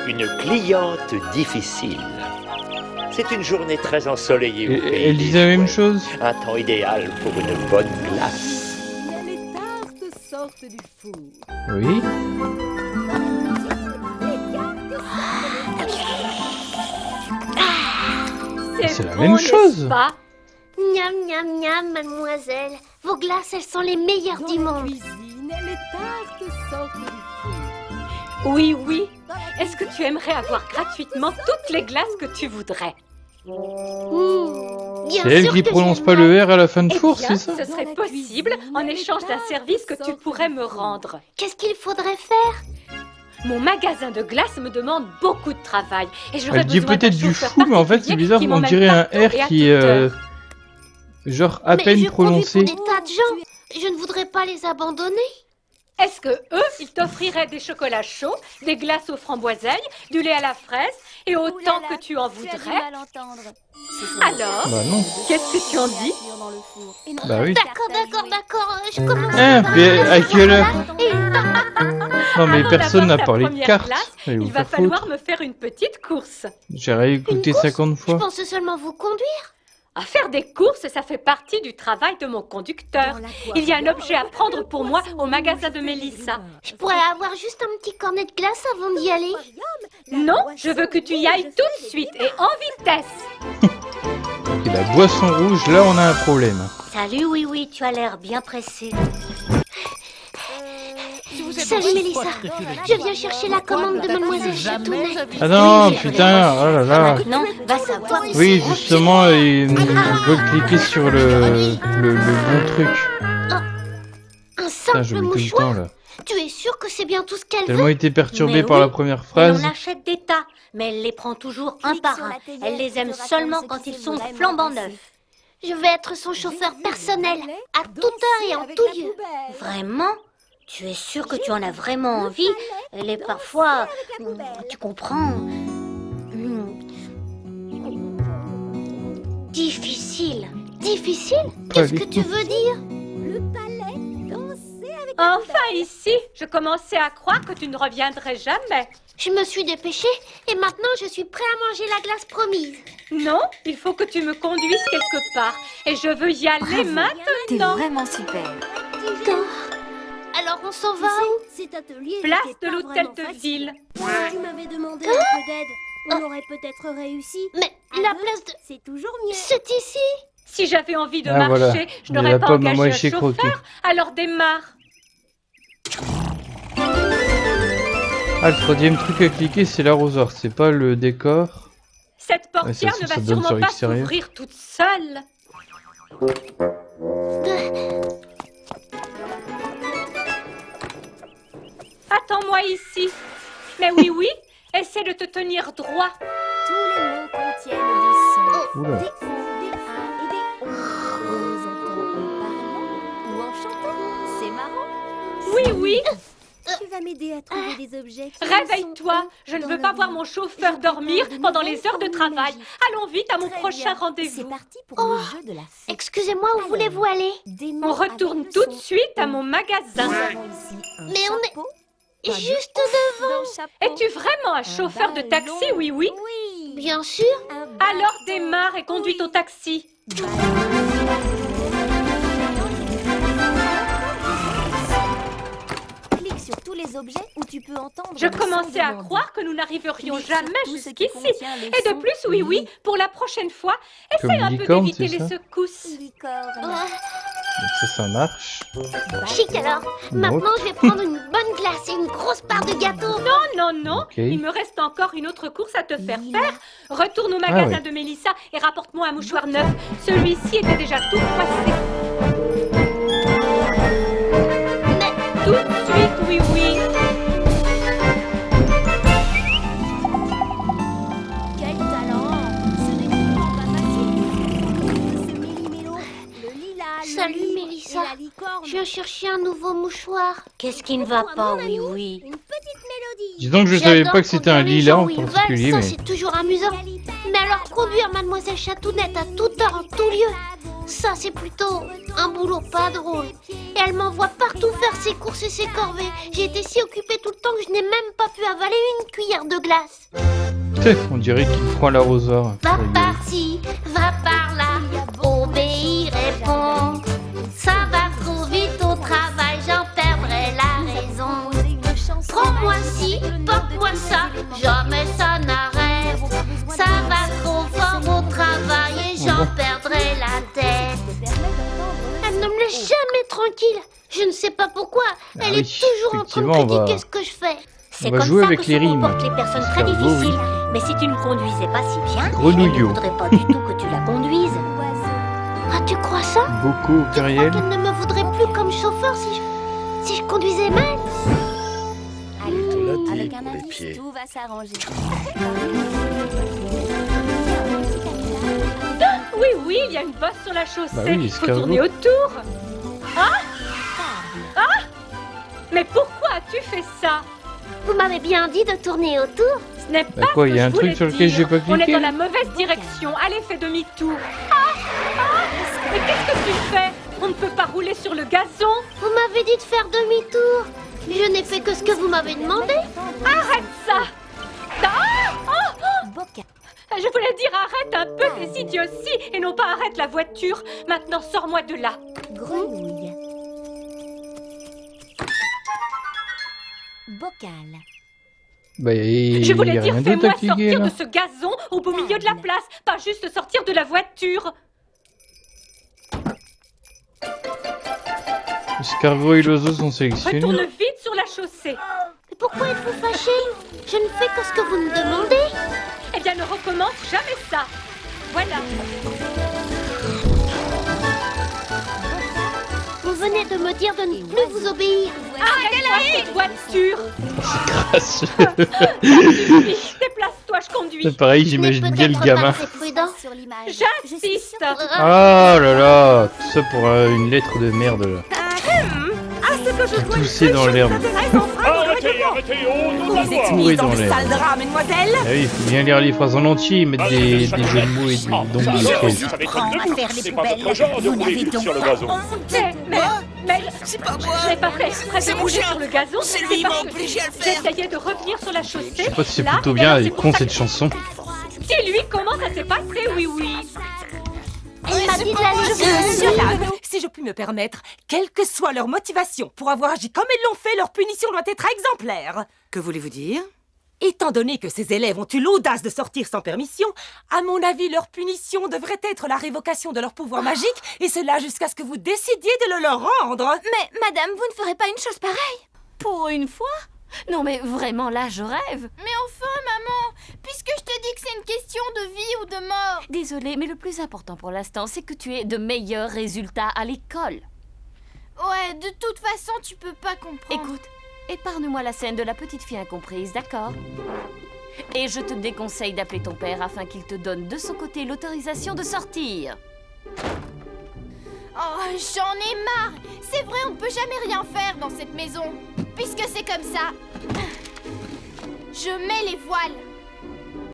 Une cliente difficile. C'est une journée très ensoleillée au pays Elle des dit la même jouets. chose. Un temps idéal pour une bonne glace. Les tartes sortent du four. Oui. C'est la même chose. Pas Miam, miam, miam, mademoiselle. Vos glaces, elles sont les meilleures Dans du la monde. cuisine, les tartes sortent du four. Oui, oui. Dans la Est-ce que tu aimerais avoir gratuitement toutes les glaces que tu voudrais? Bien C'est elle sûr qui que prononce j'aime pas bien. le R à la fin de Eh four, bien, c'est ça? ce serait possible en échange d'un service que tu pourrais me rendre. Qu'est-ce qu'il faudrait faire? Mon magasin de glace me demande beaucoup de travail et j'aurais Elle dit besoin peut-être d'un du chauffeur fou, mais en fait c'est particulier bizarre, qui on m'emmène dirait un partout et R à qui toute heure. genre à Mais peine je conduis prononcé. pour des tas de gens. Je ne voudrais pas les abandonner. Est-ce que eux, ils t'offriraient des chocolats chauds, des glaces aux framboiseilles, du lait à la fraise et autant que tu en voudrais? Alors, Bah non. qu'est-ce que tu en dis? Bah oui. D'accord. Je commence Hein, par mais un à quelle heure? chocolat et une tarte. Non mais Avant personne n'a d'avoir ta parlé de première cartes. glace, Allez vous il va faire falloir foutre. me faire une petite course. J'ai réécouté Une course 50 Je fois. pensais seulement vous conduire. À faire des courses, ça fait partie du travail de mon conducteur. Il y a un objet à prendre pour moi au magasin de Mélissa. Je pourrais avoir juste un petit cornet de glace avant d'y aller. Non, je veux que tu y ailles tout de suite et en vitesse. Et la boisson rouge, là on a un problème. Salut, oui, tu as l'air bien pressé. Salut Mélissa, je viens chercher la commande de Mademoiselle Chatounet. Ah non, putain, oh là là. Maintenant, va savoir. Oui, justement, il veut cliquer sur le bon truc. Un Putain, simple j'oublie tout le mouchoir. temps là. Tu es sûr que c'est bien tout ce qu'elle veut? Tellement été perturbé Mais par oui, la première Elle phrase. en achète des tas, mais elle les prend toujours un par un. Elle les aime seulement quand ils sont flambant neufs. Je vais être son chauffeur personnel, à toute heure et en tout lieu. Vraiment? Tu es sûr que tu en as vraiment envie? Elle est parfois... Tu comprends? Difficile. Difficile? Pas Qu'est-ce du que tu tout. veux dire? Enfin ici, je commençais à croire que tu ne reviendrais jamais. Je me suis dépêchée et maintenant je suis prêt à manger la glace promise. Non, il faut que tu me conduises quelque part. Et je veux y aller T'es maintenant. vraiment super. Alors on s'en va où? Cet atelier Place n'était de pas l'hôtel vraiment de facile. ville. Si tu m'avais demandé un peu d'aide, on aurait peut-être réussi. Mais À la deux, place de... C'est toujours mieux. C'est ici? Si j'avais envie de Ah, marcher, voilà. je Il y a n'aurais la pas pomme à engagé un moitié chauffeur. croquée. Alors démarre. Ah, le troisième truc à cliquer, c'est l'arrosoir, c'est pas le décor. Cette Ouais, ça, portière ne ça va donne sûrement sur pas l'extérieur. s'ouvrir toute seule. Attends-moi ici. Mais oui, essaie de te tenir droit. Tous les mots contiennent des sons. Oula. Des O, des A et des O. On les entend en parlant ou en chantant. C'est marrant. Oui. Tu vas m'aider à trouver des objets qui Réveille-toi. sont Je ne dans veux leur pas voir vie. mon chauffeur Je dormir prépare de pendant nouvelles les heures de formules travail. magiques. Allons vite à mon Très prochain bien. rendez-vous. C'est parti pour le jeu de la fée. Excusez-moi, où voulez-vous aller? Des mots On retourne avec le tout de son suite à O. mon Nous magasin. avons ici un Mais on est chapeau. Pas de juste ouf devant. dans le chapeau. Es-tu vraiment un chauffeur de taxi, ballon. oui Oui. Bien sûr. Un Alors bâton. démarre et conduis ton taxi. Clique sur tous les objets où tu peux entendre. Je le son commençais à demandé. croire que nous n'arriverions Clique sur jamais tout ce qui jusqu'ici. contient le Et de son plus, oui, pour la prochaine fois, essaie un peu licorne, d'éviter c'est les ça secousses. licorne. Donc ça marche. Chic alors. Non. Maintenant, je vais prendre une bonne glace et une grosse part de gâteau. Non, Ok. il me reste encore une autre course à te faire Lila. faire. Retourne au magasin ouais. de Mélissa et rapporte-moi un mouchoir neuf. Celui-ci était déjà tout froissé. Mais Tout de suite, oui. Quel talent! Ce n'est pourtant pas facile. Ce méli-mélo, le lilas, le Salut, livre Mélissa. et la licorne. je viens chercher un nouveau mouchoir. Qu'est-ce qui ne va Pourquoi, pas, mon oui, ami oui. Une petite mélodie. Dis donc, je savais J'adore pas que c'était un conduire les lilas gens en où ils veulent, particulier, ça mais... c'est toujours amusant. Mais alors conduire Mademoiselle Chatounette à toute heure en tout lieu, Ça, c'est plutôt un boulot pas drôle. Et elle m'envoie partout faire ses courses et ses corvées. J'ai été si occupée tout le temps que je n'ai même pas pu avaler une cuillère de glace. On dirait qu'il prend l'arrosoir. Va par-ci, va par-là, obéis, réponds. Ça va trop vite au travail, j'en perdrai la raison. Prends-moi ci, porte-moi ça, jamais ça n'arrête. Ça va trop fort au travail et j'en perdrai la tête. Elle ne me laisse jamais tranquille. Je ne sais pas pourquoi. Elle est toujours en train de critiquer ce que je fais. C'est va comme jouer ça avec que les se rimes. comportent les personnes très Cerveau, difficiles. Mais si tu ne conduisais pas si bien, elle ne Grenouillot. voudrait pas du tout que tu la conduises. Ah, tu crois ça? Beaucoup au Tu crois pluriel. qu'elle ne me voudrait plus comme chauffeur si je conduisais mal? Allez, avec un pour les indice, pieds. tout va s'arranger. Oui, oui, il y a une bosse sur la chaussée. Bah oui, Il faut escargot. tourner autour. Ah! Mais pourquoi as-tu fait ça? Vous m'avez bien dit de tourner autour. Ce n'est Bah pas quoi, ce il que y a un je truc voulais sur lequel dire. j'ai pas On est cliqué. dans la mauvaise direction. Allez, fais demi-tour. Mais qu'est-ce que tu fais? On ne peut pas rouler sur le gazon. Vous m'avez dit de faire demi-tour. Je n'ai fait que ce que vous m'avez demandé. Arrête ça. Bocal. Je voulais dire arrête un peu tes idioties et non pas arrête la voiture. Maintenant, sors-moi de là. Grenouille. Bocal. Bah, il Je voulais y a dire rien d'autre fais-moi à cliquer sortir là. de ce gazon au beau milieu de la place, pas juste sortir de la voiture. Escargot et l'oiseau sont sélectionnés. Retourne vite sur la chaussée. Mais pourquoi êtes-vous fâché? Je ne fais que ce que vous me demandez. Eh bien, ne recommence jamais ça. Voilà. Vous venez de me dire de ne plus vous obéir. Arrête-moi cette voiture. Grâce. Déplace-toi, je conduis. C'est pareil, Ce n'est j'imagine bien le peut-être gamin. pas très prudent. Sur l'image. J'insiste. Ah là là, tout ça pour une lettre de merde là. Tousser dans l'herbe. Arrêtez, arrêtez, oh, nous allons. Touré dans l'herbe. Sale drap, mademoiselle. Ah oui, il faut bien lire les phrases en entier, mettre des jeux de mots et des dons de Ça phrases. Prends à faire les C'est pas poubelles. votre genre de Vous n'avez rouler donc sur le pas gazon. honte. Mais, C'est pas moi. je n'ai pas fait exprès de rouler sur le gazon. C'est lui, il m'a parce que obligé à le faire. j'essayais de revenir sur la chaussée. Je sais pas si c'est Là, plutôt et bien, alors, elle est c'est pour con ça cette que- chanson. Dis-lui comment ça s'est passé, oui, oui. Elle m'a dit de la laisser. Monsieur Lab, si je puis me permettre, quelle que soit leur motivation pour avoir agi comme ils l'ont fait, leur punition doit être exemplaire. Que voulez-vous dire? Étant donné que ces élèves ont eu l'audace de sortir sans permission, à mon avis, leur punition devrait être la révocation de leur pouvoir magique, et cela jusqu'à ce que vous décidiez de le leur rendre. Mais, madame, vous ne ferez pas une chose pareille? Pour une fois? Non, mais vraiment, là, je rêve. Mais enfin, maman, puisque je te dis que c'est une question de vie ou de mort. Désolée, mais le plus important pour l'instant, c'est que tu aies de meilleurs résultats à l'école. Ouais, de toute façon, tu peux pas comprendre. Écoute, épargne-moi la scène de la petite fille incomprise, d'accord? Et je te déconseille d'appeler ton père afin qu'il te donne de son côté l'autorisation de sortir. Oh, j'en ai marre. C'est vrai, on ne peut jamais rien faire dans cette maison. Puisque c'est comme ça. Je mets les voiles.